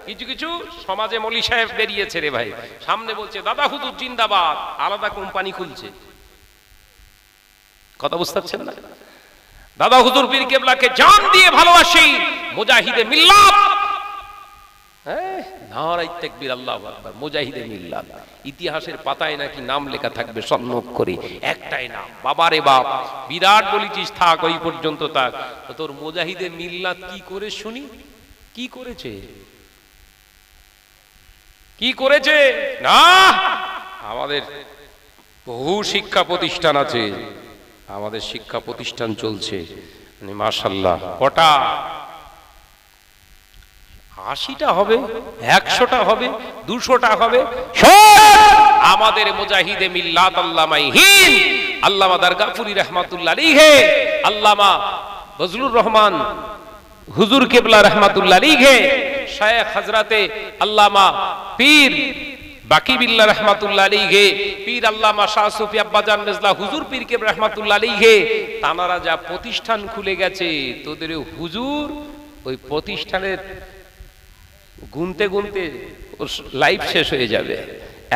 কিছু কিছু সমাজে মৌলী সাহেব বেরিয়েছে রে ভাই, সামনে বলছে দাদা হুজুর জিন্দাবাদ, আলাদা কোম্পানি খুলছে। কথা বুঝতে পারছেন না? দাদা হুজুর পীর কেবলাকে জান দিয়ে ভালোবাসি, মুজাহিদে মিল্লাত। নারায়ে তাকবীর, আল্লাহু আকবার, মুজাহিদে মিল্লাত। ইতিহাসের পাতায় নাকি নাম লেখা থাকবে সন্নত করে, একটাই নাম, বাবারে বাপ, বিরাট বলেছিস থাক ওই পর্যন্ত থাক। তোর মুজাহিদে মিল্লাত কি করে শুনি? কি করেছে? কি করেছে? না, আমাদের বহু শিক্ষা প্রতিষ্ঠান আছে, আমাদের শিক্ষা প্রতিষ্ঠান চলছে মাশাআল্লাহ। কটা? 80টা হবে, 100টা হবে, 200টা হবে। আমাদের মুজাহিদে মিল্লাত আল্লামা হিন্দ আল্লামা দারগাপুরি রহমাতুল্লাহ আলাইহি, আল্লামা ফজলুর রহমান হুজুর কেবলা রহমাতুল্লাহ আলাইহি, শায়েখ হযরতে আল্লামা পীর বাকি বিল্লাহ রহমাতুল্লাহ আলাইহি, পীর আল্লামা শাহ সুফি আব্বাজান মিজলা হুজুর পীর কেবলা রহমাতুল্লাহ আলাইহি, তানারা যা প্রতিষ্ঠান খুলে গেছে, তোদের হুজুর ওই প্রতিষ্ঠানের গুনতে গুনতে লাইফ শেষ হয়ে যাবে।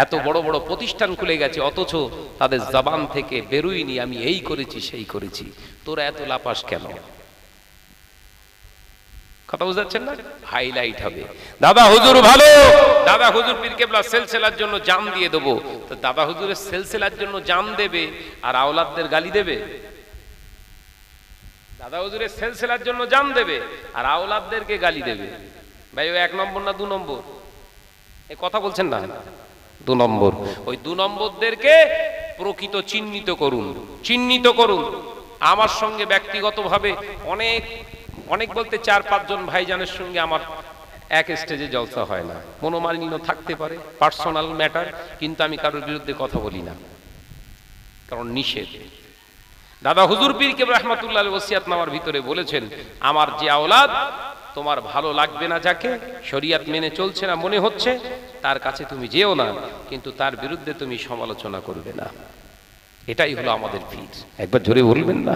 এত বড় বড় প্রতিষ্ঠান খুলে গেছে, অথচ তাদের জবান থেকে বেরোয়নি আমি এই করেছি সেই করেছি। তোরা এত লাপাস কেন? কথা বুঝাচ্ছেন না? হাইলাইট হবে দাদা হুজুর ভালো, দাদা হুজুর পীর কেবলা সিলসিলার জন্য জান দিয়ে দেবো। তো দাদা হুজুরের সিলসিলার জন্য জান দেবে আর আওলাদদের গালি দেবে? দাদা হুজুরের সিলসিলার জন্য জান দেবে আর আওলাদদেরকে গালি দেবে? ভাই ও 1 নম্বর না 2 নম্বর? এই কথা বলছেন না? 2 নম্বর। ওই 2 নম্বরদেরকে প্রকৃত চিহ্নিত করুন, চিহ্নিত করুন। আমার সঙ্গে ব্যক্তিগতভাবে অনেক অনেক বলতে 4-5 জন ভাইজানের সঙ্গে আমার এক স্টেজে জলসা হয় না। মনোমালিন্য থাকতে পারে, পার্সোনাল ম্যাটার, কিন্তু আমি কারোর বিরুদ্ধে কথা বলি না, কারণ নিষেধ। দাদা হুজুর পীর কেবলা রহমাতুল্লাহ আলাইহি ওসিয়াতনামার ভিতরে বলেছেন, আমার যে আওলাদ তোমার ভালো লাগবে না, যাকে শরীয়ত মেনে চলছে না মনে হচ্ছে, তার কাছে তুমি যেও না, কিন্তু তার বিরুদ্ধে তুমি সমালোচনা করবে না। এটাই হলো আমাদের পীর। একবার জোরে বলবেন না?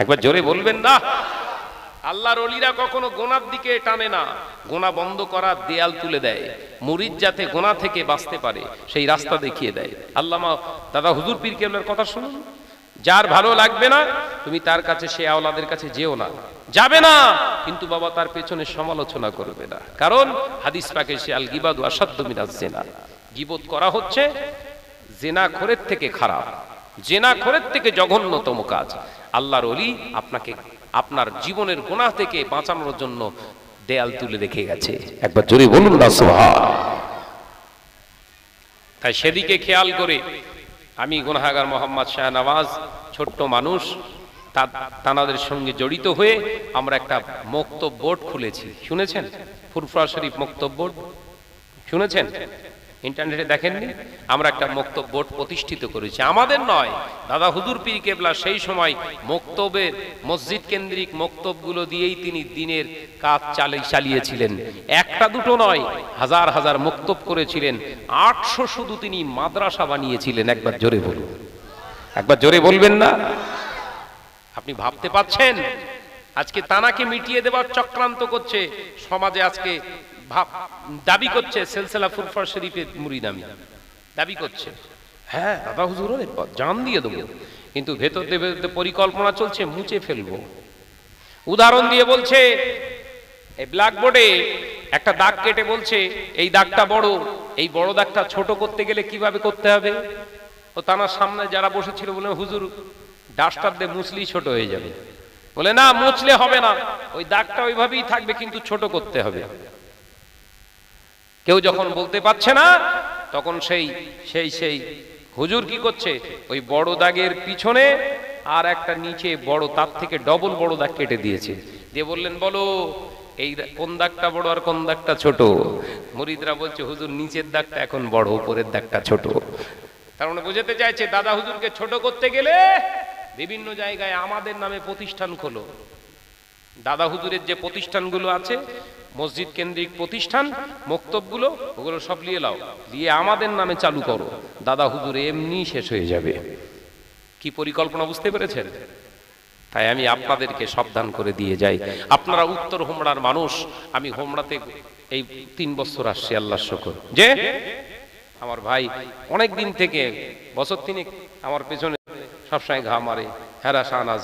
একবার জোরে বলবেন না? আল্লাহর ওলিরা কখনো গোনার দিকে টানে না, গোনা বন্ধ করার দেয়াল তুলে দেয়, মুরিদ যাতে গোনা থেকে বাঁচতে পারে সেই রাস্তা দেখিয়ে দেয়। আল্লামা দাদা হুজুর পীর কেবলার কথা শুনুন, যার ভালো লাগবে না তুমি তার কাছে, সে আওলাদের কাছে যেও না, যাবে না, কিন্তু বাবা তার পেছনে সমালোচনা করবে না। কারণ হাদিস পাকে সে আল গিবাদু আসাদ্দু মিনাজ জিনা, গীবত করা হচ্ছে জিনাখোরের থেকে খারাপ, জিনাখোরের থেকে জঘন্যতম কাজ। আল্লাহর ওলি আপনাকে আপনার জীবনের গুনাহ থেকে বাঁচানোর জন্য দেয়াল তুলে রেখে গেছে। একবার জোরে বলুন না সুবহান। তাই সেদিকে খেয়াল করে আমি গুনাহগার মোহাম্মদ শাহনওয়াজ, ছোট্ট মানুষ, তানাদের সঙ্গে জড়িত হয়ে আমরা একটা মক্তব বোর্ড খুলেছি। শুনেছেন? ফুরফুরা শরীফ মক্তব বোর্ড শুনেছেন? ইন্টারনেটে দেখেননি? আমরা একটা মক্তব বোর্ড প্রতিষ্ঠিত করেছি। আমাদের নয়, দাদা হুজুর পীর কেবলা সেই সময় মক্তবের মসজিদ কেন্দ্রিক মক্তবগুলো দিয়েই তিনি দিনের কাজ চালিয়েছিলেন। একটা দুটো নয়, হাজার হাজার মক্তব করেছিলেন। 800 শুধু তিনি মাদ্রাসা বানিয়েছিলেন। একবার জোরে বলুন, একবার জোরে বলবেন না? আপনি ভাবতে পাচ্ছেন? আজকে তানাকে মিটিয়ে দেওয়ার চক্রান্ত করছে সমাজে, আজকে দাবি করছে সিলসিলা ফুরফুরা শরীফের মুরিদ আমি দাবি করছে। হ্যাঁ, দাদা হুজুরের জান দিয়ে দেবো, কিন্তু ভেতর ভেতর পরিকল্পনা চলছে মুছে ফেলবো। উদাহরণ দিয়ে বলছে, এই ব্ল্যাকবোর্ডে একটা দাগ কেটে বলছে এই দাগটা বড়, এই বড় দাগটা ছোট করতে গেলে কিভাবে করতে হবে? ও তানার সামনে যারা বসেছিল বলে, হুজুর ডাস্টার দিয়ে মুছলেই ছোট হয়ে যাবে। বলে না, মুছলে হবে না, ওই দাগটা ওইভাবেই থাকবে, কিন্তু ছোট করতে হবে। কেউ যখন বলতে পারছে না, তখন সেই হুজুর কি করছে, ওই বড় দাগের পিছনে আর একটা নিচে বড়, তার থেকে ডবল বড় দাগ কেটে দিয়েছে। দিয়ে বললেন, বলো এই কোন দাগটা বড় আর কোন দাগটা ছোট? মুরিদরা বলছে, হুজুর নিচের দাগটা এখন বড়, উপরের দাগটা ছোট। তার মানে বোঝাতে চাইছে, দাদা হুজুরকে ছোট করতে গেলে বিভিন্ন জায়গায় আমাদের নামে প্রতিষ্ঠান খোলো। দাদা হুজুরের যে প্রতিষ্ঠানগুলো আছে, মসজিদ কেন্দ্রিক প্রতিষ্ঠান, মক্তবগুলো, ওগুলো সব নিয়ে নাও, দিয়ে আমাদের নামে চালু করো। দাদা হুজুর এমনি শেষ হয়ে যাবে। কি পরিকল্পনা বুঝতে পেরেছেন? তাই আমি আপনাদেরকে সাবধান করে দিয়ে যাই, আপনারা উত্তর হোমড়ার মানুষ, আমি হোমড়াতে এই 3 বছর আসছে, আল্লাহর শুকর যে আমার ভাই অনেক দিন থেকে বছর 3 আমার পেছনে সবসময় ঘা মারে, হেরা শাহনাজ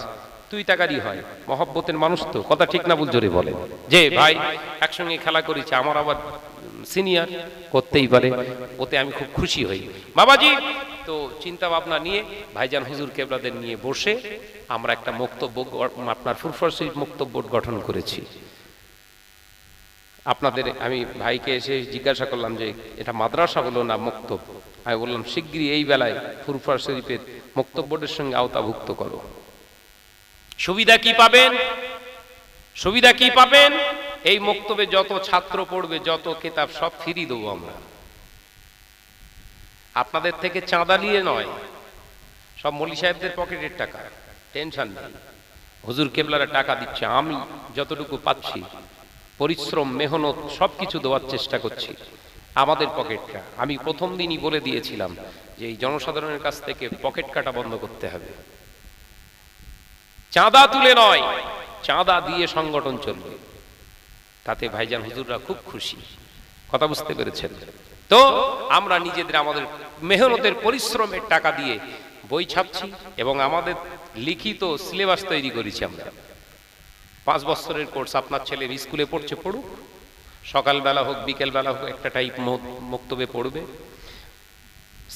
তুই টাকারই হয়, মহব্বতের মানুষ তো, কথা ঠিক না ভুল জোরে বলে যে ভাই একসঙ্গে খেলা করেছে, আমার আবার সিনিয়র করতেই পারে, ওতে আমি খুব খুশি হই। বাবাজি তো চিন্তা ভাবনা নিয়ে ভাইজান হুজুর কেবলাদের নিয়ে বসে আমরা একটা বক্তব্য, আপনার ফুরফুরা শরীফ বক্তব্য গঠন করেছি। আপনাদের আমি ভাইকে এসে জিজ্ঞাসা করলাম যে এটা মাদ্রাসা হলো না মক্তব, আমি বললাম শিগগিরই এই বেলায় ফুরফুরা শরীফের বক্তব্যের সঙ্গে আওতাভুক্ত করো। সুবিধা কি পাবেন? সুবিধা কি পাবেন? এই মক্তবে যত ছাত্র পড়বে, যত কিতাব সব ফ্রি দেবো আমরা, আপনাদের থেকে চাঁদা নিয়ে নয়, সব মৌলী সাহেবদের পকেটের টাকা, টেনশন নেই। হুজুর কেবলারা টাকা দিচ্ছে, আমি যতটুকু পাচ্ছি পরিশ্রম মেহনত সবকিছু দেওয়ার চেষ্টা করছি, আমাদের পকেটটা। আমি প্রথম দিনই বলে দিয়েছিলাম যে এই জনসাধারণের কাছ থেকে পকেট কাটা বন্ধ করতে হবে, চাঁদা তুলে নয়, চাঁদা দিয়ে সংগঠন চলবে। তাতে ভাইজান হুজুররা খুব খুশি, কথা বুঝতে পেরেছেন তো? আমরা নিজেদের আমাদের মেহনতের পরিশ্রমের টাকা দিয়ে বই ছাপছি এবং আমাদের লিখিত সিলেবাস তৈরি করেছি আমরা। 5 বছরের কোর্স, আপনার ছেলে স্কুলে পড়ছে পড়ুক, সকালবেলা হোক বিকেলবেলা হোক একটা টাইপ মক্তবে পড়বে,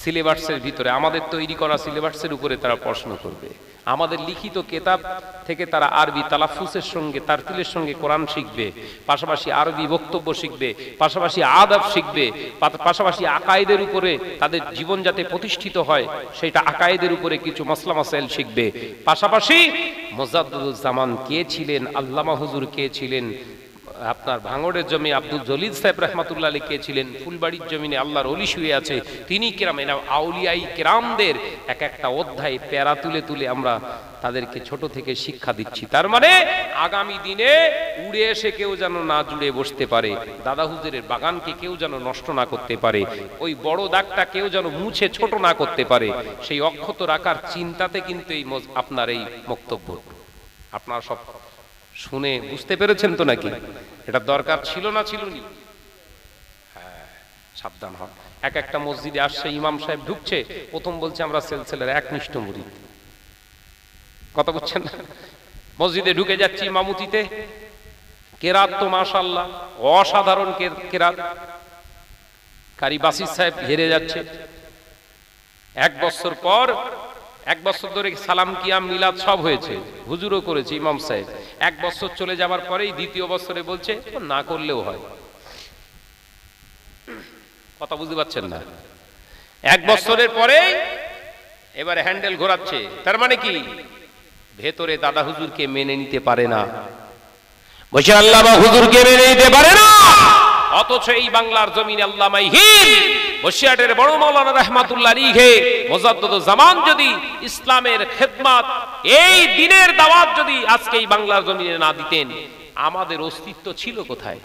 সিলেবাসের ভিতরে আমাদের তৈরি করা সিলেবাসের উপরে তারা পড়াশোনা করবে। আমাদের লিখিত কিতাব থেকে তারা আরবি তালাফুজের সঙ্গে তারতিলের সঙ্গে কোরআন শিখবে, পাশাপাশি আরবি বক্তব্য শিখবে, পাশাপাশি আদব শিখবে, পাশাপাশি আকায়েদের উপরে তাদের জীবন যাতে প্রতিষ্ঠিত হয় সেটা আকায়েদের উপরে কিছু মাসলা মাসাইল শিখবে। পাশাপাশি মুজাদ্দিদুজ্জামান কে ছিলেন, আল্লামা হুজুর কে ছিলেন, আপনার ভাঙড়ের জমি আব্দুল জলিল সাহেব রহমাতুল্লাহ আলাইহি কে ছিলেন, ফুলবাড়ির জমিনে আল্লাহর ওলি শুয়ে আছে তিনি কিরাম, এরা আউলিয়াই কিরামদের এক একটা অধ্যায় প্যারা তুলে তুলে আমরা তাদেরকে ছোট থেকে শিক্ষা দিচ্ছি। তার মানে আগামী দিনে উড়ে এসে কেউ যেন না জুড়ে বসতে পারে, দাদা হুজুরের বাগানকে কেউ যেন নষ্ট না করতে পারে, ওই বড় দাগটা কেউ যেন মুছে ছোট না করতে পারে, সেই অক্ষত রাখার চিন্তাতে কিন্তু এই আপনার এই বক্তব্য আপনারা সব শুনে বুঝতে পেরেছেন তো নাকি? এটা দরকার ছিল না ছিল নি? হ্যাঁ, সাবধান হন। এক একটা মসজিদে আসছে, ইমাম সাহেব ঢুকছে, প্রথম বলছে আমরা সিলসিলার একনিষ্ঠ মুরিদ, কথা বুঝছেন না? মসজিদে ঢুকে যাচ্ছি ইমামতিতে, কেরাত তো মাশাআল্লাহ অসাধারণ কেরাত, কারি বাসির সাহেব হেরে যাচ্ছে। 1 বছর ধরে সালাম কিয়াম মিলাদ সব হয়েছে, হুজুরও করেছে ইমাম সাহেব। 1 বছর চলে যাবার পরেই দ্বিতীয় বছরে বলছে না করলেও হয়, কথা বুঝতে পারছেন না? 1 বছরের পরে এবারে হ্যান্ডেল ঘোরাচ্ছে। তার মানে কি? ভেতরে দাদা হুজুরকে মেনে নিতে পারে না, বসে আল্লামা হুজুরকে মেনে নিতে পারে না, অথচ এই বাংলার জমিনে আল্লামাইহীন বসিরহাটের বড় মাওলানা রহমাতুল্লাহ আলাইহি মুজাদ্দিদুজ্জামান যদি ইসলামের খেদমত, এই দিনের দাওয়াত যদি আজকে এই বাংলার জমিনে না দিতেন, আমাদের অস্তিত্ব ছিল কোথায়?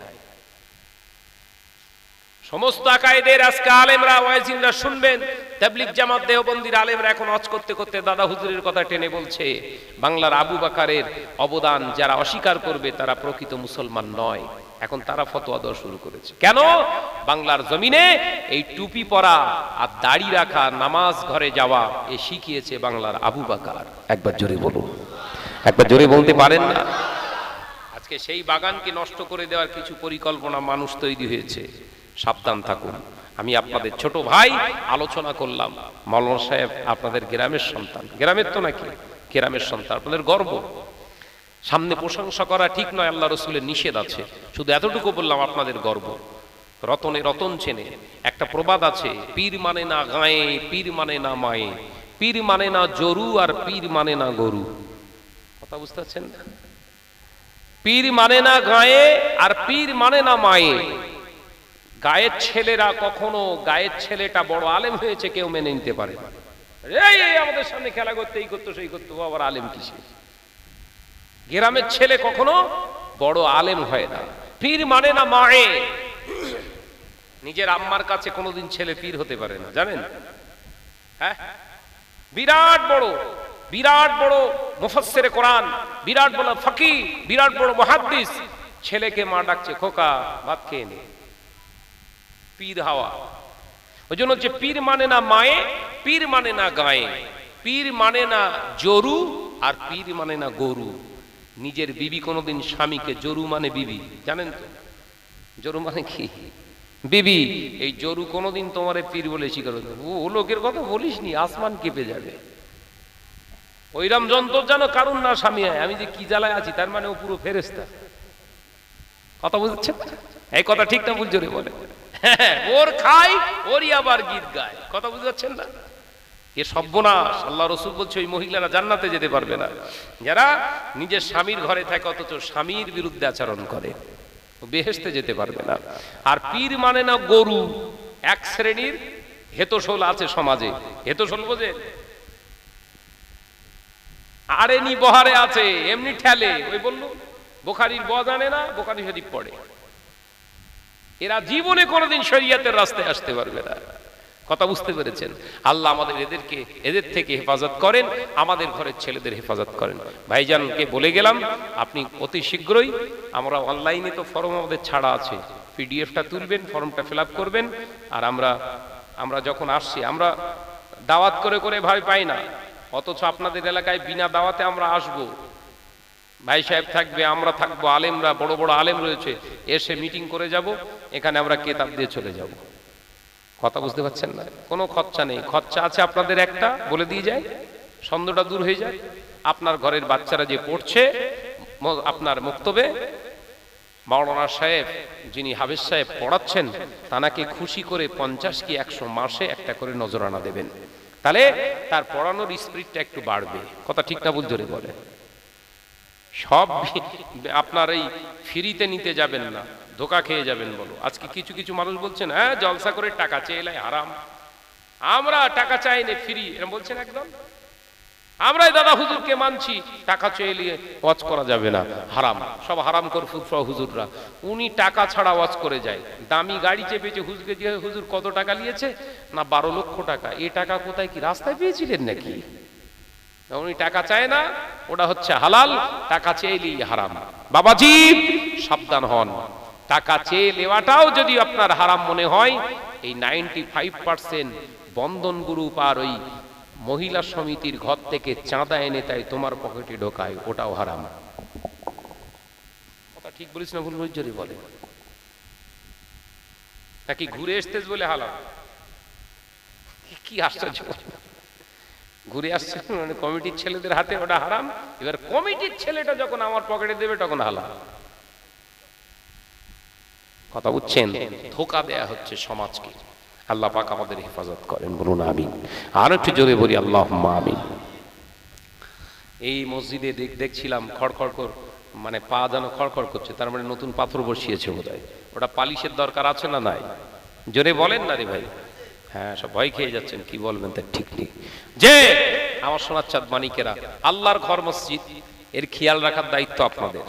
সমস্ত আকায়েদের আজকে আলেমরা ওয়াইজিনরা শুনবেন, তাবলীগ জামাত দেওবন্দির আলেমরা এখন ওয়াজ করতে করতে দাদা হুজুরের কথা টেনে বলছে বাংলার আবু বকরের অবদান যারা অস্বীকার করবে তারা প্রকৃত মুসলমান নয়। এখন তারা ফতোয়া দেওয়া শুরু করেছে। কেন? বাংলার জমিনে এই টুপি পরা আর দাড়ি রাখা, নামাজ ঘরে যাওয়া এ শিখিয়েছে বাংলার আবু বকর। একবার জোরে বলুন, একবার জোরে বলতে পারেন না? আজকে সেই বাগানকে নষ্ট করে দেওয়ার কিছু পরিকল্পনা মানুষ তৈরি হয়েছে, সাবধান থাকুন। আমি আপনাদের ছোট ভাই আলোচনা করলাম, মাওলানা সাহেব আপনাদের গ্রামের সন্তান, গ্রামের তো নাকি গ্রামের সন্তান, আপনাদের গর্ব। সামনে প্রশংসা করা ঠিক নয়, আল্লাহ রসুলের নিষেধ আছে, শুধু এতটুকু বললাম আপনাদের গর্ব। রতনে রতন চেনে, একটা প্রবাদ আছে, পীর মানে না গায়ে, পীর মানে না মায়ে, পীর মানে না জরু, আর পীর মানে না গরু। কথা বুঝতে পারছেন? পীর মানে না গায়ে আর পীর মানে না মায়ে। গায়ের ছেলেরা কখনো গায়ের ছেলেটা বড় আলেম হয়েছে কেউ মেনে নিতে পারে না, এই আমাদের সামনে খেলা করতে এই করতো সেই করতো, আবার আলেম কিসে? গ্রামের ছেলে কখনো বড় আলেম হয় না। পীর মানে না মায়ে, নিজের আম্মার কাছে কোনোদিন ছেলে পীর হতে পারে না, জানেন? হ্যাঁ, বিরাট বড় মুফাসসিরে কোরআন, বিরাট বড় ফকিহ, বিরাট বড় মুহাদ্দিস, ছেলেকে মা ডাকছে খোকা ভাত খেয়ে নে। পীর হাওয়া। ওই জন্য হচ্ছে পীর মানে না মায়ে, পীর মানে না গায়ে, পীর মানে না জরু, আর পীর মানে না গরু। নিজের বিবি কোনোদিন স্বামীকে জরু মানে বিবি, জানেন তো? জরু মানে কি? বিবি। এই জরু কোনোদিন তোমারে পীর বলে স্বীকার করবে? ও লোকের কথা বলিস নি, আসমান কেঁপে যাবে। ওইরাম যন্ত্র জানো কারণ না স্বামী হয়, আমি যে কি জ্বালায় আছি, তার মানে ও পুরো ফেরেশতা। কথা বুঝছেন? এই কথা ঠিক না ভুল জোরে বলে? ওর খাই, ওরই আবার গীত গায়। কথা বুঝতে পারছেন না? এ সর্বনাশ। আল্লাহ রসুল বলছে ওই মহিলারা জান্নাতে যেতে পারবে না যারা নিজের স্বামীর ঘরে থাকে অথচ স্বামীর বিরুদ্ধে আচরণ করে, বেহেশতে যেতে পারবে না। আর পীর মানে না গরু। এক শ্রেণীর হেতশোল আছে সমাজে। হেতশোল বোঝে? আরেনি বহারে আছে, এমনি ঠেলে। ওই বললো বুখারীর ব জানে না, বুখারী শরীফ পড়ে। এরা জীবনে কোনোদিন শরীয়তের রাস্তায় আসতে পারবে না। কথা বুঝতে পেরেছেন? আল্লাহ আমাদের এদের থেকে হেফাজত করেন, আমাদের ঘরের ছেলেদের হেফাজত করেন। ভাইজানকে বলে গেলাম, আপনি অতি শীঘ্রই, আমরা অনলাইনে তো ফর্ম আমাদের ছাড়া আছে, পিডিএফটা তুলবেন, ফর্মটা ফিল আপ করবেন। আর আমরা যখন আসছি, আমরা দাওয়াত করে করে ভয় পাই না, অথচ আপনাদের এলাকায় বিনা দাওয়াতে আমরা আসবো। ভাই সাহেব থাকবে, আমরা থাকবো, আলেমরা, বড় বড় আলেম রয়েছে, এসে মিটিং করে যাব, এখানে আমরা কেতাব দিয়ে চলে যাব। কথা বুঝতে পারছেন না? কোনো খরচা নেই। খরচা আছে আপনাদের একটা, বলে দিয়ে যায়, সন্দেহটা দূর হয়ে যায়। আপনার ঘরের বাচ্চারা যে পড়ছে, আপনার মুক্তবে মাওলানা সাহেব, যিনি হাফেজ সাহেব পড়াচ্ছেন, তানাকে খুশি করে 50 কি 100 মাসে একটা করে নজরানা দেবেন। তাহলে তার পড়ানোর স্পিরিটটা একটু বাড়বে। কথা ঠিক না ভুল জোরে বলে? সব আপনার এই ফ্রিতে নিতে যাবেন না, ধোকা খেয়ে যাবেন। বলো, আজকে কিছু কিছু মানুষ বলছেন হ্যাঁ জলসা করে টাকা চেয়ে এলাই হারাম, আমরা টাকা চাই না, ফ্রি, এরকম বলছেন একদম। আমরাই দাদা হুজুরকে মানছি, টাকা চেয়ে নিয়ে ওয়াজ করা যাবে না, হারাম। সব হারাম কর ফুরফা হুজুররা। উনি টাকা ছাড়া ওয়াজ করে যায়, দামি গাড়ি চেপেছে হুজুরকে দিয়ে। হুজুর কত টাকা নিয়েছে? না 12 লক্ষ টাকা। এই টাকা কোথায়, কি রাস্তায় পেয়েছিলেন নাকি? উনি টাকা চায় না, ওটা হচ্ছে হালাল, টাকা চেয়েলেই হারাম। বাবাজি সাবধান হন। টাকা চেয়ে নেওয়াটাও যদি আপনার হারাম মনে হয়, এই 95% বন্ধন গ্রুপ আর ওই মহিলা সমিতির ঘর থেকে চাঁদা এনে তাই তোমার পকেটে ঢোকায়, ওটাও হারাম। কথা ঠিক বলিস না ভুল জোরে বলে? নাকি ঘুরে আসতেছ বলে হালাল? কি আশ্চর্য! ঘুরে আসছে মানে কমিটির ছেলেদের হাতে, ওটা হারাম। এবার কমিটির ছেলেটা যখন আমার পকেটে দেবে তখন হালাল। কথা বুঝছেন? ধোঁকা দেয়া হচ্ছে সমাজকে। আল্লাহ পাক আমাদের হেফাজত করেন, বলুন আমিন। আর একটু জোরে বলি আল্লাহুম্মা আমিন। এই মসজিদে দেখছিলাম খড়খড় কর, মানে পা যেন খড়খড় করছে, তার মানে নতুন পাথর বসিয়েছে বোধহয়। ওটা পালিশের দরকার আছে না নাই? জোরে বলেন না রে ভাই। হ্যাঁ, সব ভয় খেয়ে যাচ্ছেন, কি বলবেন তার ঠিক নেই। যে আমার সোনার চাঁদ মানিকেরা, আল্লাহর ঘর মসজিদ, এর খেয়াল রাখার দায়িত্ব আপনাদের।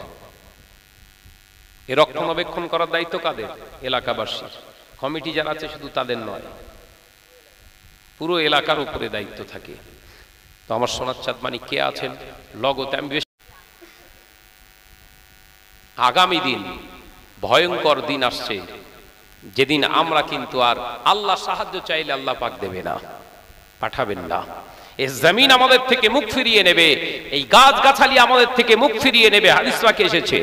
এর রক্ষণাবেক্ষণ করার দায়িত্ব কাদের? এলাকাবাসীর। কমিটি যারা আছে শুধু তাদের নয়, পুরো এলাকার উপরে দায়িত্ব থাকে। তো আমার সোনার চাঁদ মানিক কে আছেন লগতে, আমি বেশ আগামী দিন ভয়ঙ্কর দিন আসছে, যেদিন আমরা কিন্তু আর আল্লাহ সাহায্য চাইলে আল্লাহ পাক দেবে না, পাঠাবেন না। এই জমিন আমাদের থেকে মুখ ফিরিয়ে নেবে, এই গাছ গাছালি আমাদের থেকে মুখ ফিরিয়ে নেবে। হাদিস পাকে এসেছে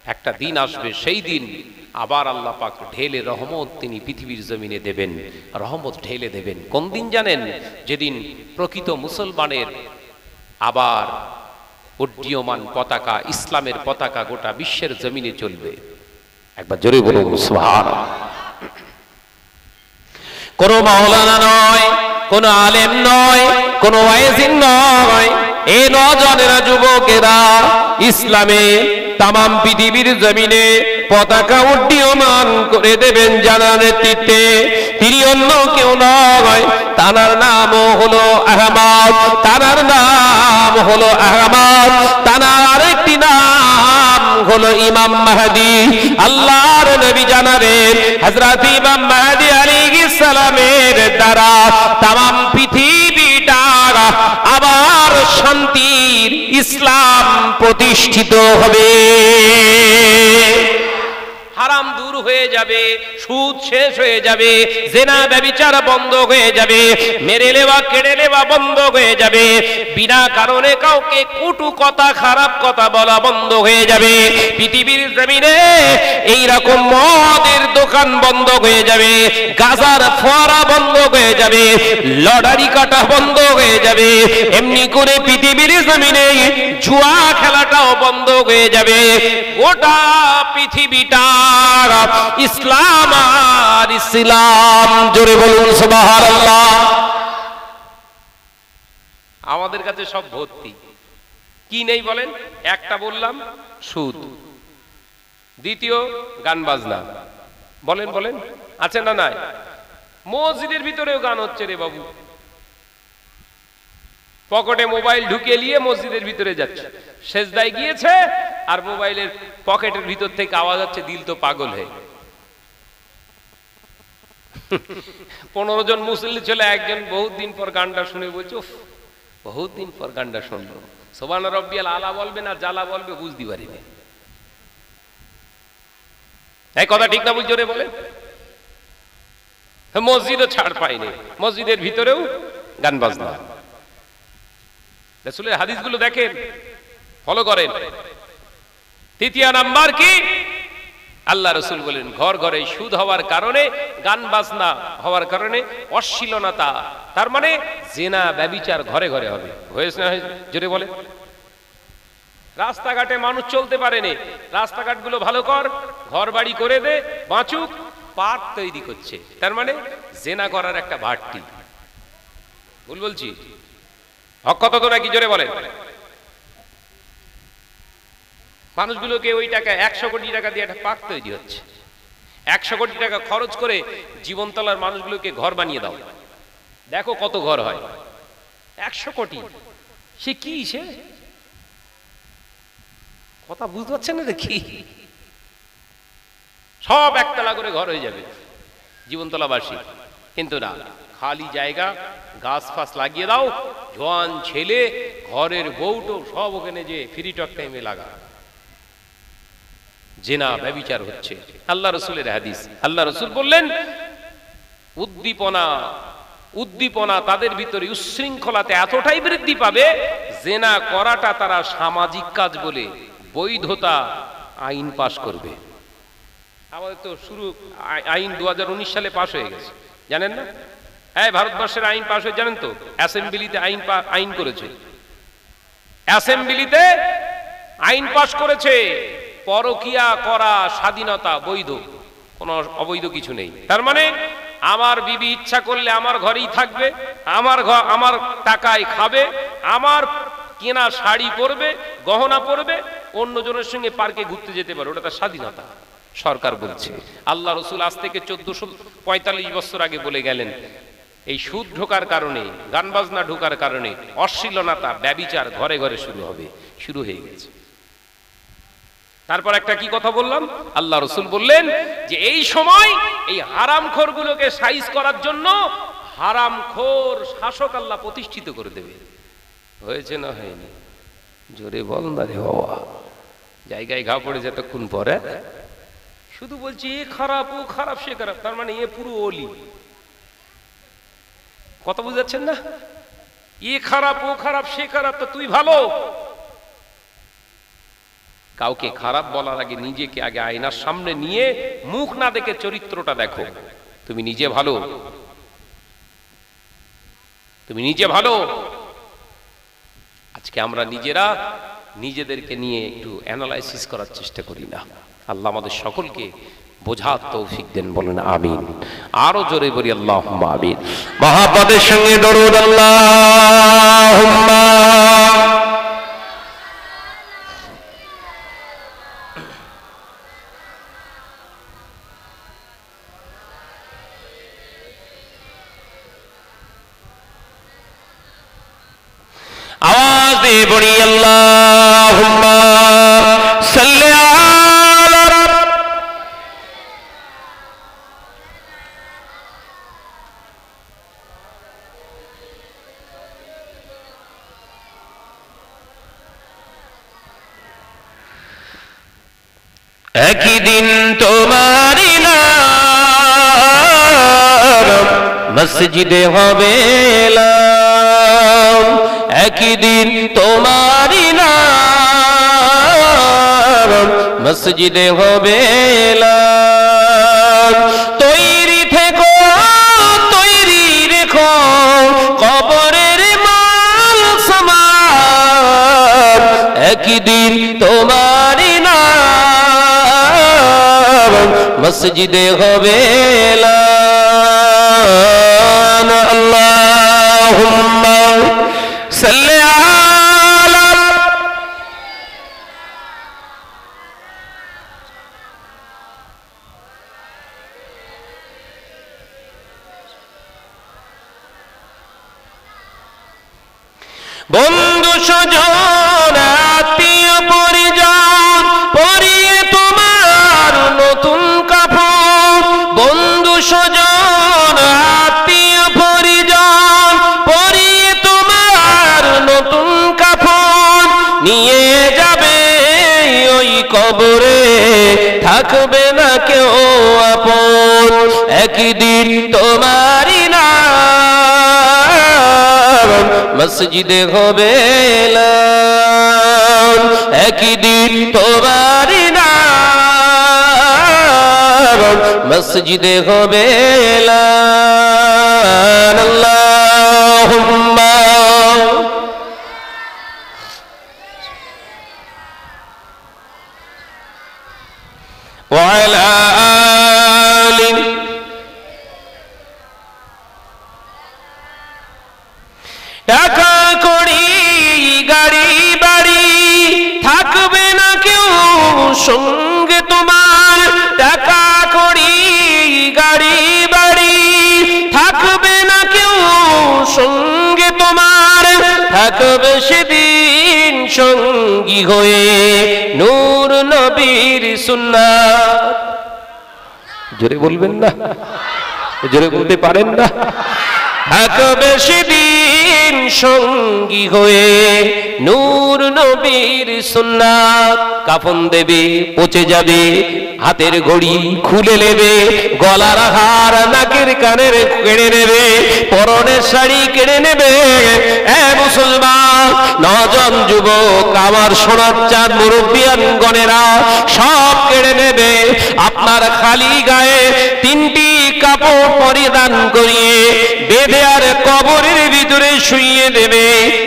একটা দিন আসবে, সেই দিন আবার আল্লাহ পাক ঢেলে রহমত তিনি পৃথিবীর জমিনে দেবেন, রহমত ঢেলে দেবেন। কোন দিন জানেন? যেদিন প্রকৃত মুসলমানের আবার উড্ডীয়মান পতাকা, ইসলামের পতাকা গোটা বিশ্বের জমিনে চলবে। একবার জোরে বলুন সুবহানাল্লাহ। কোন মাওলানা নয়, কোন আলেম নয়, কোন ওয়াইজিন নয়, এই নজনেরা যুবকেরা ইসলামে তামাম পৃথিবীর জমিনে পতাকা উড্ডীয়মান করে দেবেন জানার নেতৃত্বে। তিনি অন্য কেউ নয়, তার নাম হলো আহমদ, তার নাম হলো আহমদ, তার আরেকটি নাম হলো ইমাম মাহদী। আল্লাহর নবী জানালেন হযরত ইমাম মাহদী আলাইহিস সালামের দ্বারা তামাম পৃথিবীটা আবার শান্তির, ইসলাম প্রতিষ্ঠিত হবে। হারাম দূর হয়ে যাবে, সুদ শেষ হয়ে যাবে, জেনা ব্যভিচার বন্ধ হয়ে যাবে, মেরে নেওয়া কেড়ে নেওয়া বন্ধ হয়ে যাবে, বিনা কারণে কাউকে কটু কথা খারাপ কথা বলা বন্ধ হয়ে যাবে। পৃথিবীর জমিনে এইরকম মদের দোকান বন্ধ হয়ে যাবে, গাজার ফোয়ারা বন্ধ হয়ে যাবে, লটারি কাটা বন্ধ হয়ে যাবে। এমনি করে পৃথিবীর জমিনে জুয়া খেলাটাও বন্ধ হয়ে যাবে। গোটা পৃথিবীটা ইসলাম আর ইসলাম, জোরে বলুন সুবহানাল্লাহ। আমাদের কাছে সব ভর্তি, কি নেই বলেন? একটা বললাম সুদ, দ্বিতীয় গান বাজনা, বলেন বলেন আছে না নাই? মসজিদের ভিতরেও গান হচ্ছে রে বাবু, পকেটে মোবাইল ঢুকিয়ে নিয়ে মসজিদের ভিতরে যাচ্ছে, সেজদায় গিয়েছে আর মোবাইলের পকেটের ভিতর থেকে আওয়াজ হচ্ছে দিল তো পাগল হয়ে। 15 জন মুসল্লি ছেলে একজন বহুত দিন পর গানটা শুনে বলছে উফ, বহুত দিন পর গানটা শুনলো, সুবহান রাব্বিয়াল আলা বলবে না জালা বলবে বুঝতে পারিনি। এই কথা ঠিক না বুঝ জোরে বলে? মসজিদও ছাড় পায়নি, মসজিদের ভিতরেও গান বাজনা। রাসূলের হাদিসগুলো দেখেন, ফলো করেন। তৃতীয় নাম্বার কি? আল্লাহ রাসূল বলেন ঘর ঘরে সুদ হওয়ার কারণে, গান বাজনা হওয়ার কারণে অশ্লীলতা, তার মানে জিনা ব্যভিচার ঘরে ঘরে হবে। হয়েছে না জোরে বলে? রাস্তাঘাটে মানুষ চলতে পারেনি, রাস্তাঘাটগুলো ভালো কর, ঘর বাড়ি করে দে, বাঁচুক, পার্ক তৈরি করছে, তার মানে জিনা করার একটা বাড়তি। ভুল বলছি? হক কথা তো নাকি? জোরে বলেন। মানুষগুলোকে ওই টাকা 100 কোটি টাকা দিয়ে একটা পার্ক তৈরি হচ্ছে, 100 কোটি টাকা খরচ করে জীবনতলার মানুষগুলোকে ঘর বানিয়ে দাও, দেখো কত ঘর হয়। 100 কোটি, সে কি, সে কথা বুঝতে পারছেন না? কি সব একতলা করে ঘর হয়ে যাবে জীবনতলাবাসী, কিন্তু না, খালি জায়গা, গাছ ফাছ লাগিয়ে দাও, জোয়ান ছেলে, ঘরের বউটো সব ওখানে যে ফ্রি টক টাইমে লাগা, জিনা ব্যভিচার হচ্ছে। আল্লাহ রাসূলের হাদিস, আল্লাহ রাসূল বললেন উদ্দীপনা তাদের ভিতরে উচ্ছৃঙ্খলাতে এতটাই বৃদ্ধি পাবে, জিনা করাটা তারা সামাজিক কাজ বলে বৈধতা আইন পাশ করবে। আমাদের তো শুরু আইন 2019 সালে পাশ হয়ে গেছে, জানেন না? হ্যাঁ, ভারতবর্ষের আইন পাশ হয়ে, জানেন তো? অ্যাসেম্বলিতে আইন করেছে, অ্যাসেম্বলিতে আইন পাশ করেছে, পরকিয়া করা স্বাধীনতা, বৈধ, কোনো অবৈধ কিছু নেই। তার মানে আমার বিবি ইচ্ছা করলে আমার ঘরেই থাকবে, আমার টাকায় খাবে, আমার কেনা শাড়ি পরবে, গহনা পরবে, অন্যজনের সঙ্গে পার্কে ঘুরতে যেতে পারে, ওটা তার স্বাধীনতা, সরকার বলছে। আল্লাহ রাসূল আজ থেকে 1445 বছর আগে বলে গেলেন, এই সুদ ঢোকার কারণে, গান বাজনা ঢোকার কারণে অশ্লীলতা, ব্যভিচার ঘরে ঘরে শুরু হয়ে গেছে। তারপর একটা কি কথা বললাম? আল্লাহ রাসূল বললেন যে এই সময় এই হারামখোরগুলোকে সাইজ করার জন্য হারামখোর শাসক আল্লাহ প্রতিষ্ঠিত করে দেবে। হয়েছে না হয়নি? জোরে বল না রে বাবা, জায়গায় ঘা পড়ে যতক্ষণ পরে শুধু বলছি এ খারাপ, ও খারাপ, সে খারাপ, তার মানে এ পুরো ওলি। কথা বুঝাচ্ছেন না? এ খারাপ, ও খারাপ, সে খারাপ, তো তুই ভালো। কাউকে খারাপ বলার আগে নিজেকে আগে আয়নার সামনে নিয়ে মুখ না দেখে চরিত্রটা দেখো, তুমি নিজে ভালো, তুমি নিজে ভালো। আজকে আমরা নিজেরা নিজেদেরকে নিয়ে একটু অ্যানালাইসিস করার চেষ্টা করি না। আল্লাহ আমাদের সকলকে বোঝার তৌফিক দেন, বলেন আমিন। আরো জোরে বলি আল্লাহুম্মা আমিন। মহাপদের সঙ্গে দরুদ আল্লাহুম্মা। आवाज दे बड़ी अल्लाहुम्मा सल्ली अला একই দিন তোমারি নাম মসজিদে হবে এলাম, একই দিন তোমারি নাম মসজিদে হবে এলাম। তৈরি থেকো তৈরি রেখো কবরের মাল সামান, একই দিন তোমারি নাম মসজিদে হবে এলান। আল্লাহুম্মা সাল্লি আলা বন্ধু স্বজন আত্মীয় পরিজন পরিয়ে তোমার নতুন কাপড়, বন্ধু স্বজন আত্মীয় পরিজন পরিয়ে তোমার নতুন কাপড় নিয়ে যাবে ওই কবরে, থাকবে না কেউ আপন, একই দিন তোমারি নাম মসজিদে হবে এলান, একই দিন তোমারি নাম মসজিদে হবে এলান। আল্লাহুম্মা ওয়া আলা আলি টাকা কড়ি গাড়ি বাড়ি থাকবে না কেউ সঙ্গে তোমার, টাকা কড়ি গাড়ি বাড়ি থাকবে না কেউ সঙ্গে তোমার, থাকবে সেদিন সঙ্গী হয়ে নূর নবীর সুন্নাত। জোরে বলবেন না, জোরে বলতে পারেন না? থাকবে সেদিন সঙ্গী হয়ে নূর নবীর সুন্নাত, কাফন দেবে পচে যাবে, হাতের ঘড়ি খুলে নেবে, গলার হার নাকের কানের কেড়ে নেবে, পরনের শাড়ি কেড়ে নেবে। এ মুসলমান নজন যুবক আমার সোনার চাঁদ মুরব্বিয়ান গণেরা সব কেড়ে নেবে, আপনার খালি গায়ে তিনটি কাপড় পরিধান করিয়ে বেঁধে আর কবরের ভিতরে শুইয়ে দেবে।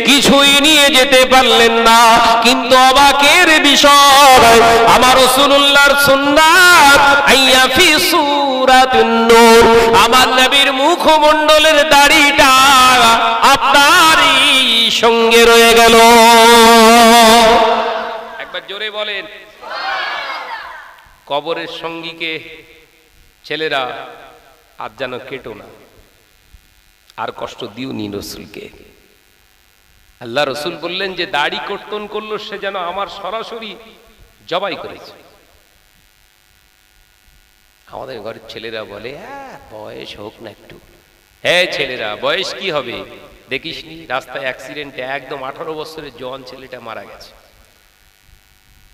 কিছুই নিয়ে যেতে পারলেন না, কিন্তু অবাকের বিষয় আমার রাসূলুল্লাহর সুন্নাত আইয়া ফি সূরাতুন নূর, আমার নবীর মুখমণ্ডলের দাড়িটা আপনারই সঙ্গে রয়ে গেল। একবার জোরে বলেন। কবরের সঙ্গীকে ছেলেরা আজ যেন কেটো না, আর কষ্ট দিও নি রসুলকে। আল্লাহ রসুল বললেন যে দাড়ি কর্তন করলো সে যেন আমার সরাসরি জবাই করেছে। আমাদের ঘরের ছেলেরা বলে হ্যাঁ বয়স হোক না একটু। হ্যাঁ ছেলেরা বয়স কি হবে, দেখিস নি রাস্তায় অ্যাক্সিডেন্টে একদম 18 বছরের জওয়ান ছেলেটা মারা গেছে।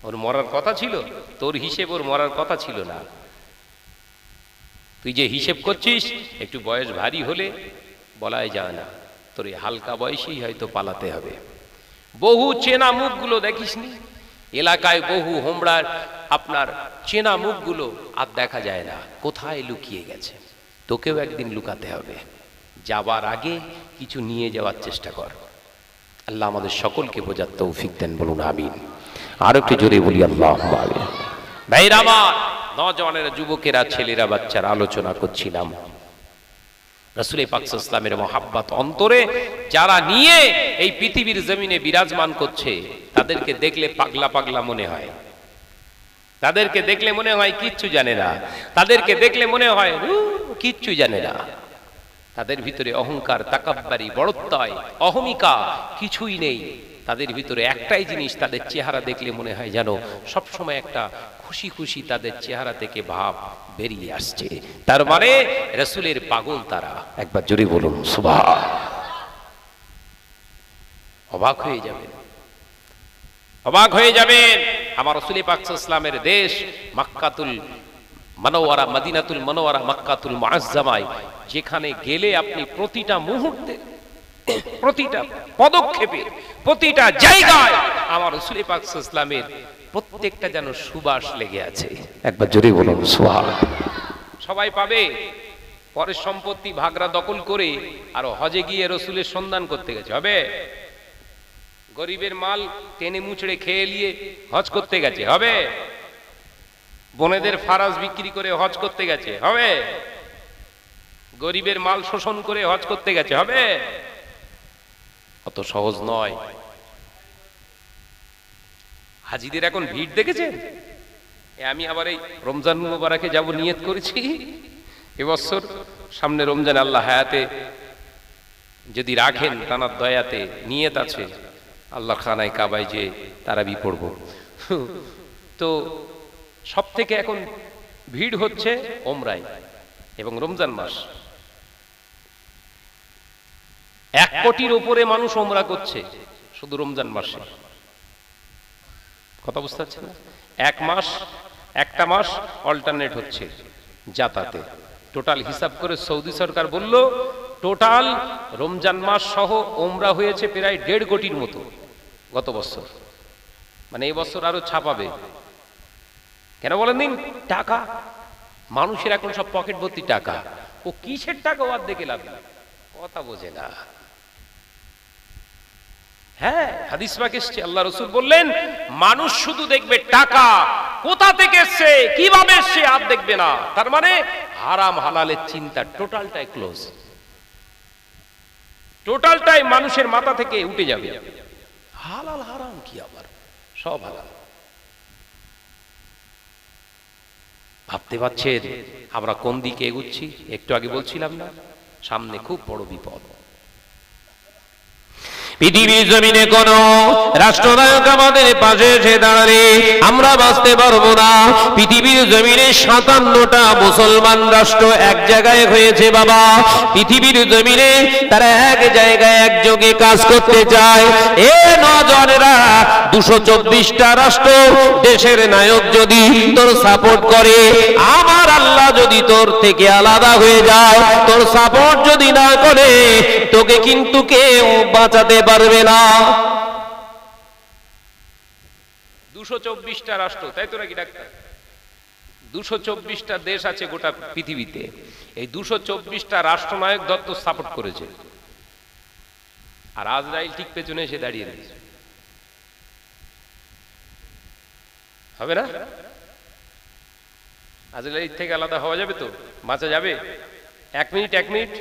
ওর মরার কথা ছিল, তোর হিসেব ওর মরার কথা ছিল না। তুই যে হিসেব করছিস একটু বয়স ভারী হলে বলাই যায় না, তোর এই হালকা বয়সেই হয়তো পালাতে হবে। বহু চেনা মুখগুলো দেখিসনি এলাকায়, বহু হোমড়ার আপনার চেনা মুখগুলো আর দেখা যায় না, কোথায় লুকিয়ে গেছে। তোকেও একদিন লুকাতে হবে, যাবার আগে কিছু নিয়ে যাওয়ার চেষ্টা কর। আল্লাহ আমাদের সকলকে বোঝার তৌফিক দেন, বলুন আমিন। আর একটু জোরে বলি আল্লাহুম্মা আমিন। ভাইরা আমার, নওজওয়ানেরা, যুবকেরা, ছেলেরা, বাচ্চারা, আলোচনা করছিলাম রাসূল পাক সাল্লাল্লাহু আলাইহি ওয়াসাল্লামের মহব্বত অন্তরে যারা নিয়ে এই পৃথিবীর জমিনে বিরাজমান করছে, তাদেরকে দেখলে পাগলা পাগলা মনে হয়, তাদেরকে দেখলে মনে হয় কিচ্ছু জানে না, তাদেরকে দেখলে মনে হয় কিচ্ছু জানে না। তাদের ভিতরে অহংকার, তাকাব্বুরি, বড়ত্বয়, অহমিকা কিছুই নেই। তাদের ভিতরে একটাই জিনিস, তাদের চেহারা দেখলে মনে হয় যেন সবসময় একটা খুশি খুশি তাদের চেহারা থেকে ভাব বেরিয়ে আসছে। তার মানে রাসূলের পাগল তারা। একবার জোরে বলুন সুবহান। অবাক হয়ে যাবেন, অবাক হয়ে যাবেন। আমার রাসূল পাক সাল্লাল্লাহু আলাইহি ওয়াসাল্লামের দেশ মক্কাতুল মুনাওয়ারা, মদিনাতুল মুনাওয়ারা, মক্কাতুল মুআজ্জামায়, যেখানে গেলে আপনি প্রতিটা মুহূর্তে, প্রতিটা পদক্ষেপে, প্রতিটা জায়গায় আমার রাসূল পাক সাল্লাল্লাহু আলাইহি ওয়াসাল্লামের প্রত্যেকটা যেন সুবাস লেগে আছে। একবার জোরে বলুন সুবহানাল্লাহ। সবাই পাবে পরের সম্পত্তি ভাগরা দখল করে আর হজে গিয়ে রাসূলের সন্ধান করতে গেছে, হবে? গরিবের মাল টেনে মুচড়ে খেয়ে নিয়ে হজ করতে গেছে, হবে? বোনেদের ফারাজ বিক্রি করে হজ করতে গেছে, হবে? গরিবের মাল শোষণ করে হজ করতে গেছে, হবে? অত সহজ নয়। হাজিদের এখন ভিড় দেখেছেন? আমি আবার এই রমজান মুবারকে যাব নিয়ত করেছি এবছর, সামনে রমজান আল্লাহ হায়াতে যদি রাখেন, তানার দয়াতে নিয়ত আছে আল্লাহ খানায় কাবায় যে তারাবি পড়ব। তো সব থেকে এখন ভিড় হচ্ছে ওমরায় এবং রমজান মাস। 1 কোটির উপরে মানুষ ওমরা করছে শুধু রমজান মাসে। কথা বুঝতে পারছেন না? একটা মাস অল্টারনেট হচ্ছে যাতায়াতে। টোটাল হিসাব করে সৌদি সরকার বলল টোটাল রমজান মাস সহ ওমরা হয়েছে প্রায় 1.5 কোটির মতো গত বছর। মানে এই বছর আরো ছাপাবে। কেন বলেন দিন? টাকা। মানুষের এখন সব পকেট ভর্তি টাকা। ও কিসের টাকা ওর দেখে লাভ? কথা বোঝে না। হ্যাঁ, হাদিস পাকে এসেছে, আল্লাহ রাসূল বললেন মানুষ শুধু দেখবে টাকা কোথা থেকে এসেছে, কিভাবে এসেছে, আর দেখবে না। তার মানে হারাম হালালের চিন্তা টোটালটাই ক্লোজ, টোটালটাই মানুষের মাথা থেকে উঠে যাবে। হালাল হারাম কি আবার, সব হালাল। ভাবতে পারছেন আমরা কোন দিকে এগুচ্ছি? একটু আগে বলছিলাম না, সামনে খুব বড় বিপদ। পৃথিবীর জমিনে কোন রাষ্ট্রনায়ক আমাদের পাশে এসে দাঁড়ালে আমরা বাঁচতে পারবো না। পৃথিবীর জমিনে 57টা মুসলমান রাষ্ট্র এক জায়গায় হয়েছে বাবা। পৃথিবীর জমিনে তারা এক জায়গায় একযোগে কাজ করতে চায়। এ নজনেরা 224টা রাষ্ট্র দেশের নায়ক যদি তোর সাপোর্ট করে, আমার আল্লাহ যদি তোর থেকে আলাদা হয়ে যায়, তোর সাপোর্ট যদি না করে, তোকে কিন্তু কেউ বাঁচাতে পারবে না। 224টা রাষ্ট্র, তাই তো নাকি ডাক্তার? 224টা দেশ আছে গোটা পৃথিবীতে। এই 224টা রাষ্ট্রনায়ক দত্ত সাপোর্ট করেছে, আর আজরাইল ঠিক পেছনে এসে দাঁড়িয়ে রয়েছে। হবে না? আজরাইল থেকে আলাদা হওয়া যাবে তো? বাঁচা যাবে? 1 মিনিট।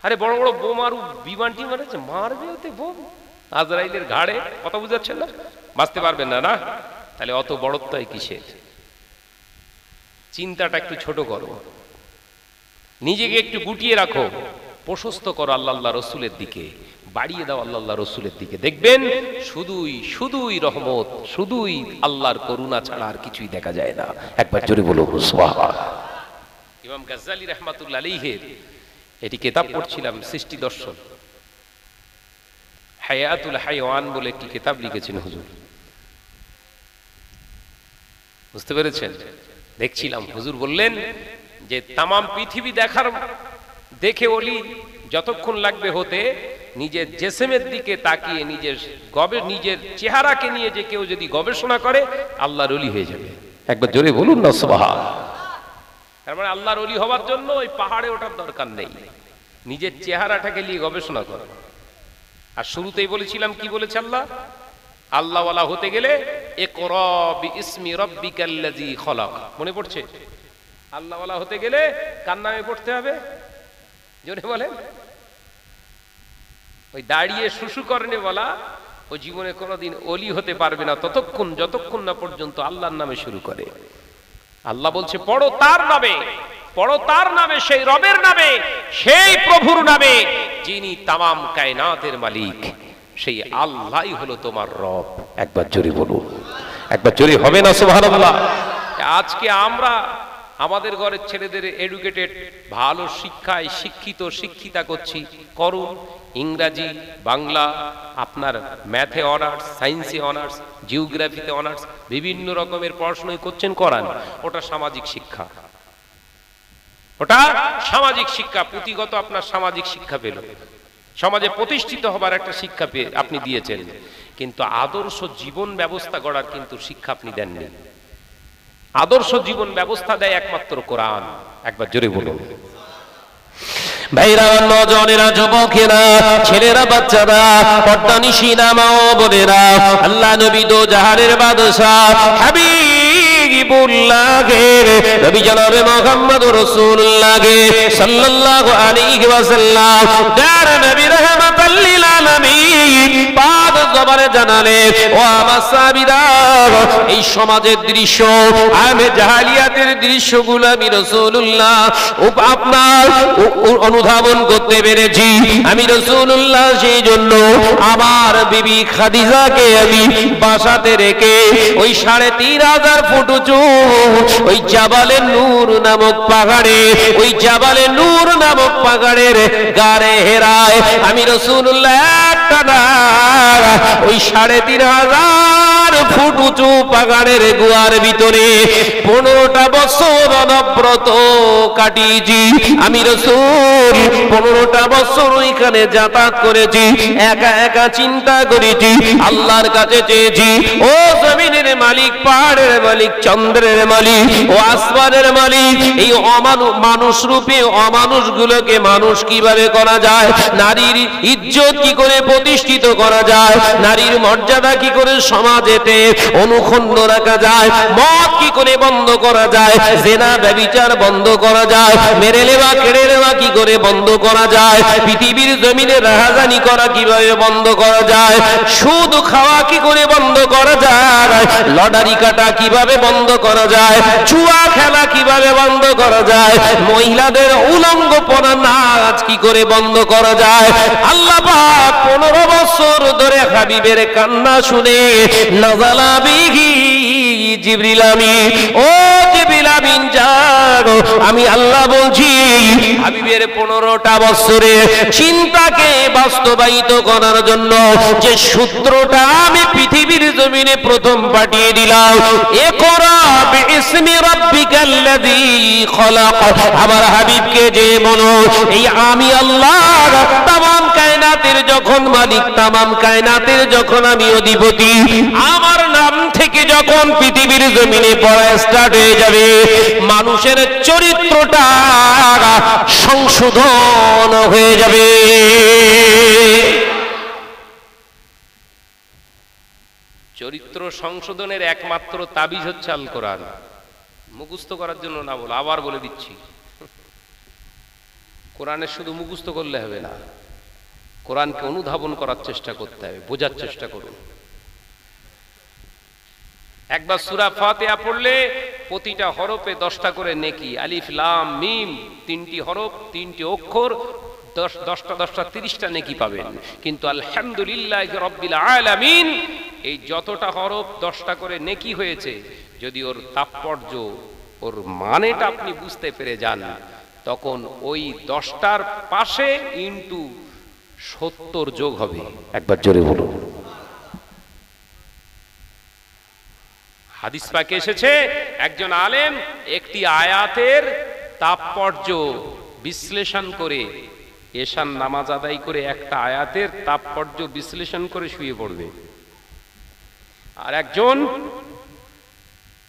আরে বড় বড় বোম আর বিমানটি মারছে, মারবে ওতে বোম আজরাইলের ঘাড়ে। কথা বুঝাচ্ছেন না? বাঁচতে পারবেন না, না? তাহলে অত বড়ত্বই কিসের? চিন্তাটা একটু ছোট করো, নিজেকে একটু গুটিয়ে রাখো, প্রশস্ত করো আল্লাহ রসুলের দিকে, বাড়িয়ে দাও আল্লাহ রসুলের দিকে। দেখবেন শুধুই রহমত, শুধুই আল্লাহর করুণা ছাড়া আর কিছুই দেখা যায় না। একবার জোরে বলো সুবহানাল্লাহ। ইমাম গাজ্জালী রাহমাতুল্লাহ আলাইহির এটি কিতাব পড়ছিলাম, সৃষ্টি দর্শন, হায়াতুল হাইওয়ান বলে একটি কিতাব লিখেছেন হুজুর। বুঝতে পেরেছেন? দেখছিলাম হুজুর বললেন যে তামাম পৃথিবী দেখে ওলি যতক্ষণ লাগবে হতে, নিজের জিসমের দিকে তাকিয়ে নিজের চেহারাকে নিয়ে যে কেউ যদি গবেষণা করে আল্লাহর ওলি হয়ে যাবে। একবার জোরে বলুন না সুবহানাল্লাহ। তার মানে আল্লাহর ওলি হওয়ার জন্য ওই পাহাড়ে ওঠার দরকার নেই, নিজের চেহারাটাকে নিয়ে গবেষণা করো। আর শুরুতেই বলেছিলাম, কি বলেছে আল্লাহ? আল্লাহওয়ালা হতে গেলে ইকরা বিইসমি রাব্বিকাল্লাযী খলাক, মনে পড়ছে? আল্লাহওয়ালা হতে গেলে কার নামে পড়তে হবে? জোরে বলেন। ওই দাঁড়িয়ে শুশু করনে বলা ও জীবনে কোনোদিন ওলি হতে পারবে না যতক্ষণ না পর্যন্ত আল্লাহর নামে শুরু করে। আল্লাহ বলছে পড়ো তার নামে, পড়ো তার নামে, সেই রবের নামে, সেই প্রভুর নামে যিনি তামাম কায়নাতের মালিক। সেই আল্লাহই হলো তোমার রব। একবার জোরে বলুন, একবার জোরে হবে না সুবহানাল্লাহ। আজকে আমরা আমাদের ঘরের ছেলেদের এডুকেটেড, ভালো শিক্ষায় শিক্ষিত শিক্ষিতা করছি, করুন। ইংরাজি, বাংলা, আপনার ম্যাথে অনার্স, সায়েন্সে অনার্স, জিওগ্রাফিতে অনার্স, বিভিন্ন রকমের পড়াশোনা করছেন, করান। ওটা সামাজিক শিক্ষা, ওটা সামাজিক শিক্ষা। পুঁথিগত আপনার সামাজিক শিক্ষা পেল, সমাজে প্রতিষ্ঠিত হবার একটা শিক্ষা পেয়ে আপনি দিয়েছেন, কিন্তু আদর্শ জীবন ব্যবস্থা গড়ার কিন্তু শিক্ষা আপনি দেননি। আদর্শ জীবন ব্যবস্থা দেয় একমাত্র কোরআন। একবার জোরে বলুন। ভাইরা, নজনেরা, যুবকেরা, ছেলেরা, বাচ্চারা, পর্দানিশিনা মা ও বোনেরা, আল্লাহ নবী দো জাহানের বাদশা হাবিবুল্লাহের নবী জনাবে মুহাম্মদুর রাসূলুল্লাহ সাল্লাল্লাহু আলাইহি ওয়াসাল্লাম যার নবী রাহমাতাল লিল আলামিন পাক জবানে জানালেন, ও আমার সাহাবীরা, এই সমাজের দৃশ্য, আমি জাহেলিয়াতের দৃশ্যগুলো আমি রাসূলুল্লাহ আপনার অনুধাবন করতে পেরেছি। আমি রাসূলুল্লাহ সেই জন্য আমার বিবি খাদিজাকে আমি বাসাতে রেখে ওই ৩৫০০ ফুট উঁচু ওই জাবালে নূর নামক পাহাড়ে, ওই জাবালে নূর নামক পাহাড়ের গারে হেরায় আমি রাসূলুল্লাহ একটা ওই ৩৫০০ ফুট উঁচু পাহাড়ের গুহার ভিতরে ১৫টা বছর অনবরত কাটিয়েছি। আমি রাসূল ১৫টা বছর ওইখানে যাতায়াত করেছি, একা একা চিন্তা করেছি, আল্লাহর কাছে চেয়েছি, ও জমিনের মালিক, পাহাড়ের মালিক, চন্দ্রের মালিক, ও আসমানের মালিক, এই মানুষ রূপে অমানুষগুলোকে মানুষ কিভাবে করা যায়, নারীর ইজ্জত কি করে প্রতিষ্ঠিত করা যায়, নারীর মর্যাদা কি করে সমাজেতে অনুখণ্ড রাখা যায়, মদ কি করে বন্ধ করা যায়, জেনা ব্যভিচার বন্ধ করা যায়, মেরে নেওয়া কেড়ে নেওয়া কি করে বন্ধ করা যায়, পৃথিবীর জমিনে রাহাজানি করা কিভাবে বন্ধ করা যায়, সুদ খাওয়া কি করে বন্ধ করা যায়, লটারি কাটা কিভাবে বন্ধ করা যায়, জুয়া খেলা কিভাবে বন্ধ করা যায়, মহিলাদের উলঙ্গপনা নাচ কি করে বন্ধ করা যায়। আল্লাহ পাক ১৫ বছর ধরে হাবিবের কান্না শুনে নাযালা বিহি জিবরিল আমিন, ও জিবরিল আমিন জাগো, আমি আল্লাহ বলছি হাবিবের ১৫টা বছরে চিন্তাকে বাস্তবায়িত করার জন্য যে সূত্রটা আমি পৃথিবীর জমিনে প্রথম পাঠিয়ে দিলাম, ইকরা বিইসমি রাব্বিকাল্লাযী খলাক, আমার হাবিবকে যে বলো, এই আমি আল্লাহ তামাম কায়নাতের যখন মালিক, তামাম কায়নাতের যখন আমি অধিপতি, আমার নাম থেকে যখন পৃথিবীর জমিনে পড়া স্টার্ট হয়ে যাবে, মানুষের চরিত্রটা সংশোধন হয়ে যাবে। চরিত্র সংশোধনের একমাত্র তাবিজ হচ্ছে আল কোরআন। মুখস্থ করার জন্য না বলো, আবার বলে দিচ্ছি, কোরআনের শুধু মুখস্থ করলে হবে না, কোরআনকে অনুধাবন করার চেষ্টা করতে হবে, বোঝার চেষ্টা করুন। একবার সূরা ফাতিহা পড়লে প্রতিটা হরফে 10টা করে নেকি, আলিফ লাম মিম 3টি হরফ 3টি অক্ষর, 10টা 30টা নেকি পাবেন। কিন্তু আলহামদুলিল্লাহি রাব্বিল আলামিন এই যতটা হরফ 10টা করে নেকি হয়েছে, যদি ওর তাৎপর্য, ওর মানেটা আপনি বুঝতে পেরে যান, তখন ওই 10টার পাশে ইনটু 70 যোগ হবে। একবার জোরে বলুন। হাদিস পাকে এসেছে, একজন আলেম একটি আয়াতের তাৎপর্য বিশ্লেষণ করে, এশার নামাজ আদায় করে একটা আয়াতের তাৎপর্য বিশ্লেষণ করে শুয়ে পড়বে, আর একজন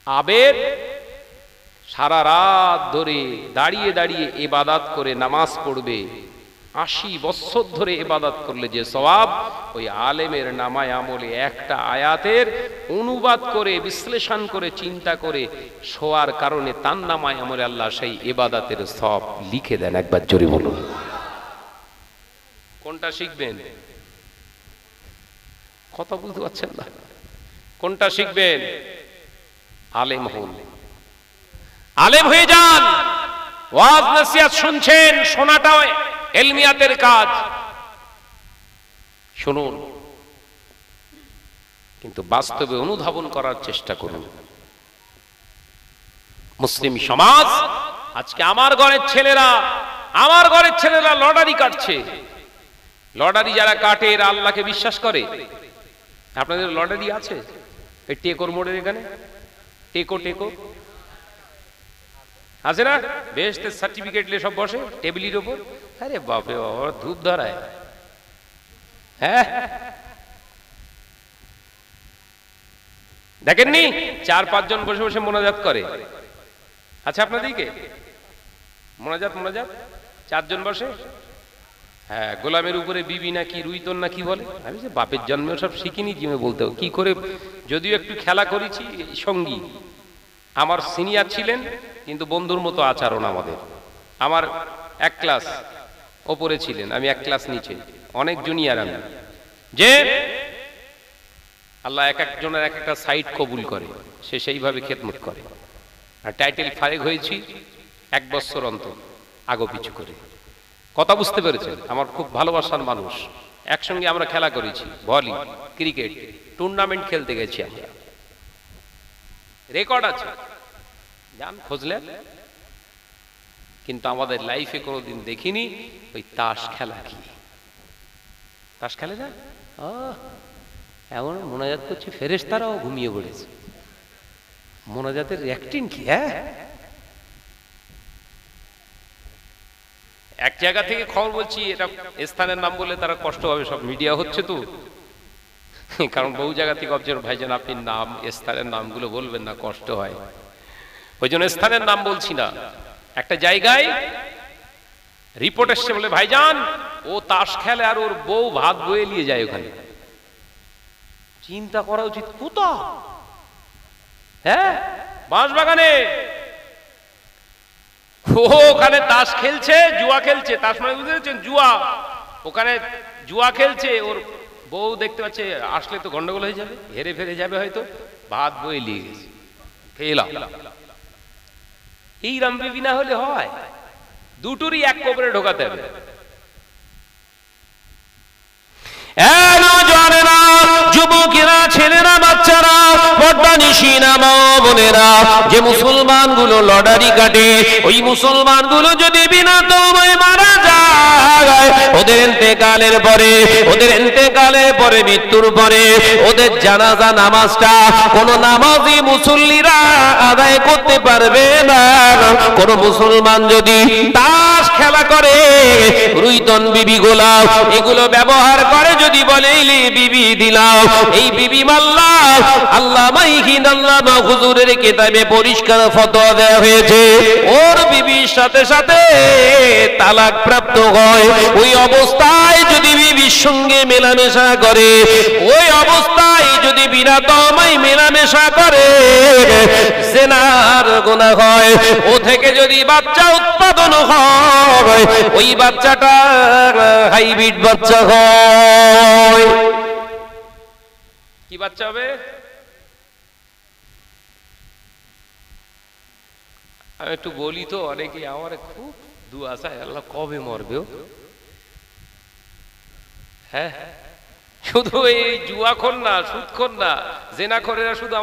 আবেদ সারা রাত ধরে দাঁড়িয়ে দাঁড়িয়ে ইবাদত করে নামাজ পড়বে, 80 বছর ধরে ইবাদত করলে যে সওয়াব, ওই আলেমের নামায় আমলে একটা আয়াতের অনুবাদ করে বিশ্লেষণ করে চিন্তা করে শোয়ার কারণে তার নামায় আমলে আল্লাহ সেই ইবাদতের সওয়াব লিখে দেন। একবার জোরে বলুন। কোনটা শিখবেন? কথা বুঝতে পারছেন না? কোনটা শিখবেন? আলেম হন, আলেম হয়ে যান। ওয়াজ নসিহত শুনছেন, শোনাটাও এলমিয়াতের কাজ, শুনুন, কিন্তু বাস্তবে অনুধাবন করার চেষ্টা করুন। মুসলিম সমাজ আজকে আমার ঘরের ছেলেরা লটারি কাটছে। লটারি যারা কাটে এরা আল্লাহকে বিশ্বাস করে? আপনাদের লটারি আছে? এই টেকোর মোড়ের এখানে টেকো আছে না? বেহেশতের সার্টিফিকেট নিয়ে সব বসে টেবিলের উপর। আরে বাপরে বাবা, ধূপ ধরায়। হ্যাঁ, দেখেননি 4-5 জন বসে বসে মোনাজাত করে। আচ্ছা, আপনাদেরকে মোনাজাত 4 জন বসে। হ্যাঁ, গোলামের উপরে বিবি নাকি রুইতন না কি বলে। আমি যে বাপের জন্মেও সব শিখিনি, জিমে বলতে কি করে, যদিও একটু খেলা করেছি সঙ্গী। আমার সিনিয়র ছিলেন, কিন্তু বন্ধুর মতো আচরণ আমাদের। আমার 1 ক্লাস ওপরে ছিলেন, আমি 1 ক্লাস নিচে, অনেক জুনিয়র আমি। যে আল্লাহ এক একজনের এক একটা সাইড কবুল করে, সে সেইভাবে খেদমত করে। আর টাইটেল ফারেক হয়েছি 1 বছর অন্তর, আগো পিছু করে। কথা বুঝতে পেরেছেন? আমার খুব ভালোবাসার মানুষ, একসঙ্গে আমরা খেলা করেছি, ভলি, ক্রিকেট, টুর্নামেন্ট খেলতে গেছি আমরা, রেকর্ড আছে, জান খুঁজলেন। কিন্তু আমাদের লাইফে কোনোদিন দেখিনি ওই তাস খেলা। কি তাস খেলে না? এমন মোনাজাত করছে, ফেরেশতারাও ঘুমিয়ে পড়েছে। মোনাজাতের অ্যাক্টিং কি! হ্যাঁ, এক জায়গা থেকে খবর বলছি, এটা স্থানের নাম বলে তারা কষ্ট হবে, সব মিডিয়া হচ্ছে তো, কারণ বহু জায়গা থেকে অবজার্ভ, ভাইজান আপনি নাম স্থানের নামগুলো বলবেন না, কষ্ট হয়, ওই জন্য স্থানের নাম বলছি না। একটা জায়গায় রিপোর্ট এসছে, বলে ভাইজান ও তাস খেলে আর ওর বউ ভাত বয়ে নিয়ে যায় ওখানে। চিন্তা করা উচিত। কোথা? হ্যাঁ, বাঁশবাগানে। ওখানে তাস খেলছে, জুয়া খেলছে। তাস মানে বুঝতে পারছেন? জুয়া। ওখানে জুয়া খেলছে, ওর বউ দেখতে পাচ্ছে, আসলে তো গন্ডগোল হয়ে যাবে, হেরে ফেরে যাবে হয়তো, ভাত বয়ে নিয়ে গেছে, খেলাম। এই রামবিবি না হলে হয়? দুটোরই এক কবরে ঢোকাতে হবে। যুবকেরা, ছেলেরা, বাচ্চারা, পর্দানিশীনা মা বোনেরা, যে মুসলমান গুলো লটারি কাটে, ওই মুসলমান গুলো যদি বিনা তওবায় মারা যায়, ওদের ইন্তেকালের পরে মৃত্যুর পরে ওদের জানাজা নামাজটা কোন নামাজি মুসল্লিরা আদায় করতে পারবে না। কোন মুসলমান যদি তাস খেলা করে, রুইতন বিবি গোলাম এগুলো ব্যবহার করে, যদি বলে বিবি দিলাম, এই বিবি মাল্লাম, আল্লামা ইহিন আল্লামা হুজুরের কিতাবে পরিষ্কার ফতোয়া দেওয়া হয়েছে, ওর বিবির সাথে সাথে তালাক প্রাপ্ত হয়। ওই অবস্থায় যদি বিবির সঙ্গে মেলামেশা করে, ওই অবস্থায় যদি বিনা তওবায় মেলামেশা করে, জিনার গুনাহ হয়। ও থেকে যদি বাচ্চা উৎপাদন হয়, ওই বাচ্চাটা হাইব্রিড বাচ্চা হয়। কি বাচ্চা হবে? আমি একটু বলি তো, অনেকে আমার খুব দুয়া চায়, আল্লাহ কবে মরবে। হ্যাঁ, শুধু এই জুয়াখোর না, সুদখোর না, জেনাখোরেরা শুধু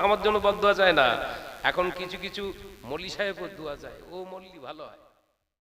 আমার জন্য বদদুয়া চায় না, এখন কিছু কিছু মল্লি সাহেব দোয়া চায়, ও মল্লি ভালো হয়।